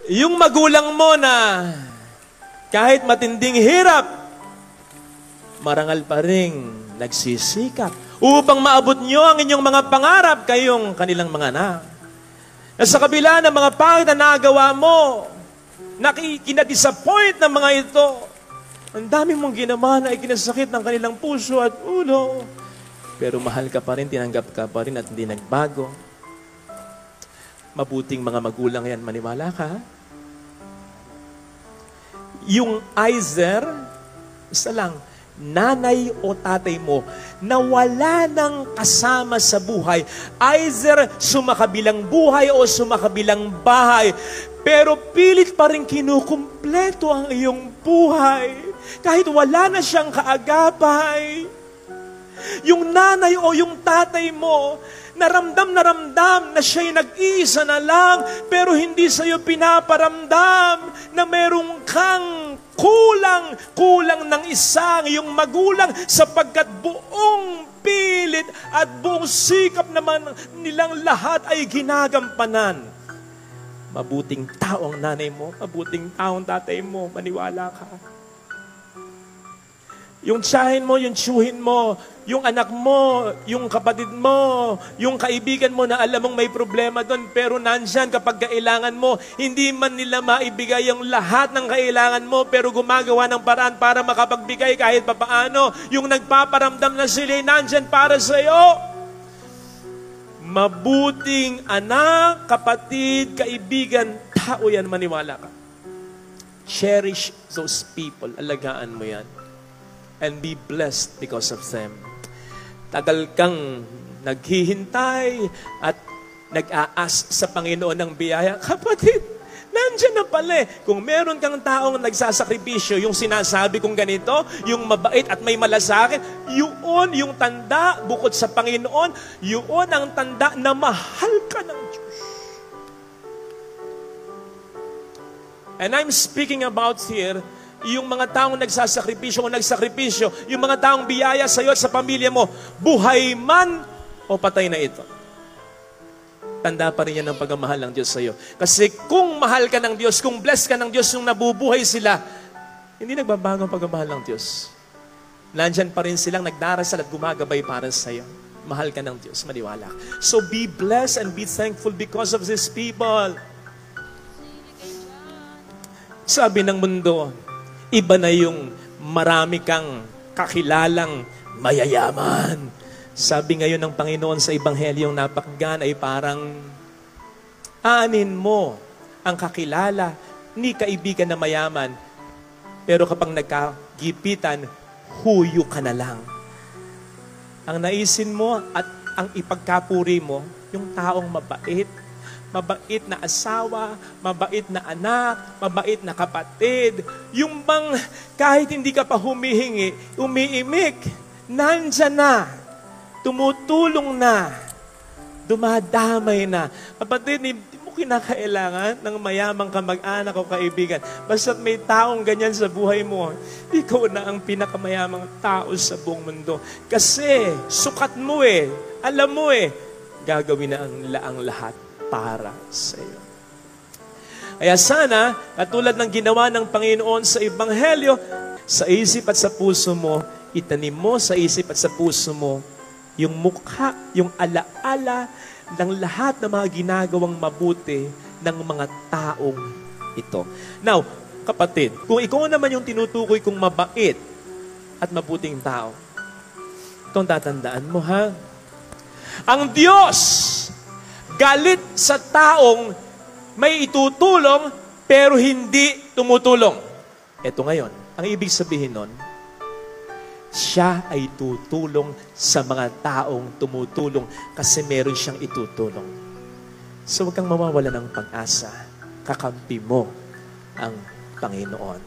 Yung magulang mo na kahit matinding hirap, marangal pa rin nagsisikap upang maabot nyo ang inyong mga pangarap kayong kanilang mga anak. Na sa kabila ng mga pangit na nagawa mo, kinadisappoint ng mga ito, ang dami mong ginawa na ikinasakit ng kanilang puso at ulo. Pero mahal ka pa rin, tinanggap ka pa rin at hindi nagbago. Mabuting mga magulang yan, maniwala ka. Yung Aizer, isa lang, nanay o tatay mo na wala nang kasama sa buhay, either sumakabilang buhay o sumakabilang bahay, pero pilit pa rin kinukumpleto ang iyong buhay kahit wala na siyang kaagapay. Yung nanay o yung tatay mo na ramdam na siya'y nag-iisa na lang, pero hindi sa'yo pinaparamdam na merong kang kulang ng isang iyong magulang sapagkat buong pilit at buong sikap naman nilang lahat ay ginagampanan. Mabuting tao ang nanay mo, mabuting tao ang tatay mo, maniwala ka. Yung tiyahin mo, yung tiyuhin mo, yung anak mo, yung kapatid mo, yung kaibigan mo na alam mong may problema doon, pero nandyan kapag kailangan mo, hindi man nila maibigay ang lahat ng kailangan mo, pero gumagawa ng paraan para makapagbigay kahit papaano. Yung nagpaparamdam na sila, nandyan para sa'yo. Mabuting anak, kapatid, kaibigan, tao yan, maniwala ka. Cherish those people, alagaan mo yan. And be blessed because of them. Tagal kang naghihintay at nag-aas sa Panginoon ng biyaya. Kapatid, nandiyan na pala eh. Kung meron kang taong nagsasakripisyo, yung sinasabi kong ganito, yung mabait at may malasakit, yun yung tanda bukod sa Panginoon, yun ang tanda na mahal ka ng Diyos. And I'm speaking about here, yung mga taong nagsasakripisyo o nagsakripisyo, yung mga taong biyaya sa iyo at sa pamilya mo, buhay man o patay na ito. Tanda pa rin yan ang pagmamahal ng Diyos sa iyo. Kasi kung mahal ka ng Diyos, kung blessed ka ng Diyos, yung nabubuhay sila, hindi nagbabago ang pagmamahal ng Diyos. Nandyan pa rin silang nagdarasal at gumagabay para sa iyo. Mahal ka ng Diyos, maniwala. So be blessed and be thankful because of these people. Sabi ng mundo, iba na yung marami kang kakilalang mayayaman. Sabi ngayon ng Panginoon sa Ebanghelyong napakinggan ay parang aanin mo ang kakilala ni kaibigan na mayaman. Pero kapag nagkagipitan, huyo ka na lang. Ang naisin mo at ang ipagkapuri mo, yung taong mabait, mabait na asawa, mabait na anak, mabait na kapatid. Yung bang kahit hindi ka pa humihingi, umiimik, nandyan na, tumutulong na, dumadamay na. Kapatid, hindi mo kinakailangan ng mayamang kamag-anak o kaibigan. Basta't may taong ganyan sa buhay mo, ikaw na ang pinakamayamang tao sa buong mundo. Kasi sukat mo eh, alam mo eh, gagawin na ang lahat para sa iyo. Kaya sana, katulad ng ginawa ng Panginoon sa Ebanghelyo, sa isip at sa puso mo, itanim mo sa isip at sa puso mo yung mukha, yung alaala ng lahat ng mga ginagawang mabuti ng mga taong ito. Now, kapatid, kung ikaw naman yung tinutukoy kong mabait at mabuting tao, itong tatandaan mo ha, ang Diyos galit sa taong may itutulong pero hindi tumutulong. Ito ngayon, ang ibig sabihin nun, siya ay tutulong sa mga taong tumutulong kasi meron siyang itutulong. So huwag kang mawawala ng pag-asa. Kakampi mo ang Panginoon.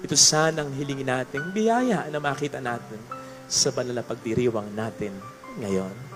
Ito sanang hilingin natin, biyaya na makita natin sa banal na pagdiriwang natin ngayon.